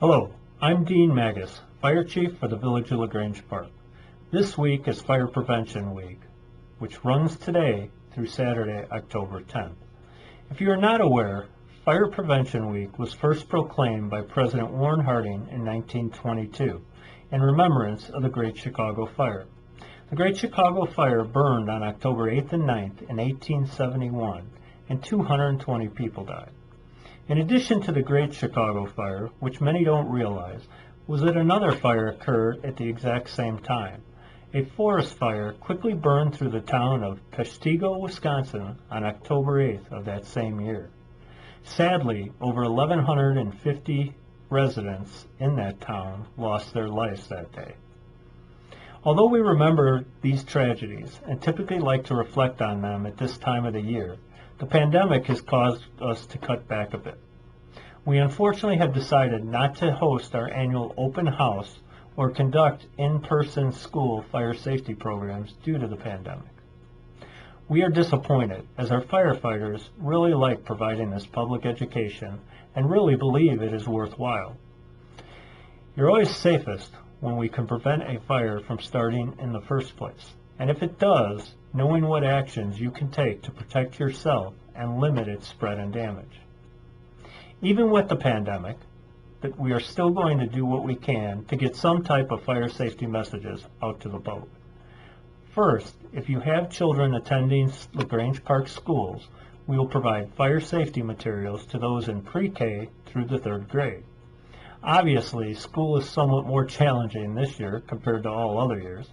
Hello, I'm Dean Maggos, Fire Chief for the Village of Grange Park. This week is Fire Prevention Week, which runs today through Saturday, October 10th. If you are not aware, Fire Prevention Week was first proclaimed by President Warren Harding in 1922 in remembrance of the Great Chicago Fire. The Great Chicago Fire burned on October 8th and 9th in 1871, and 220 people died. In addition to the Great Chicago Fire, which many don't realize, was that another fire occurred at the exact same time. A forest fire quickly burned through the town of Peshtigo, Wisconsin on October 8th of that same year. Sadly, over 1,150 residents in that town lost their lives that day. Although we remember these tragedies and typically like to reflect on them at this time of the year, the pandemic has caused us to cut back a bit. We unfortunately have decided not to host our annual open house or conduct in-person school fire safety programs due to the pandemic. We are disappointed, as our firefighters really like providing this public education and really believe it is worthwhile. You're always safest when we can prevent a fire from starting in the first place. And if it does, knowing what actions you can take to protect yourself and limit its spread and damage. Even with the pandemic, that we are still going to do what we can to get some type of fire safety messages out to the public. First, if you have children attending the Grange Park schools, we will provide fire safety materials to those in pre-K through the 3rd grade. Obviously, school is somewhat more challenging this year compared to all other years,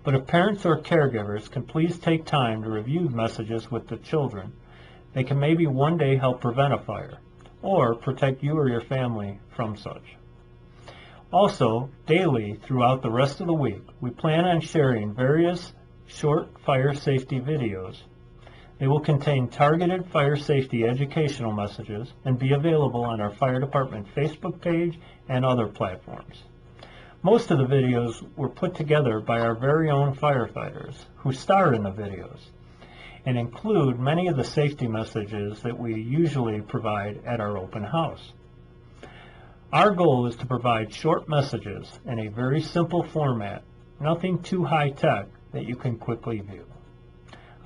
but if parents or caregivers can please take time to review messages with the children, they can maybe one day help prevent a fire or protect you or your family from such. Also, daily throughout the rest of the week, we plan on sharing various short fire safety videos. They will contain targeted fire safety educational messages and be available on our fire department Facebook page and other platforms. Most of the videos were put together by our very own firefighters who star in the videos and include many of the safety messages that we usually provide at our open house. Our goal is to provide short messages in a very simple format, nothing too high-tech that you can quickly view.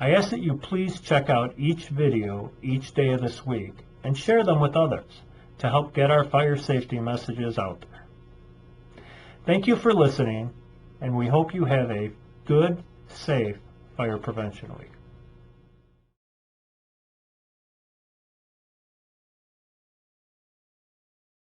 I ask that you please check out each video each day of this week and share them with others to help get our fire safety messages out there. Thank you for listening, and we hope you have a good, safe Fire Prevention Week.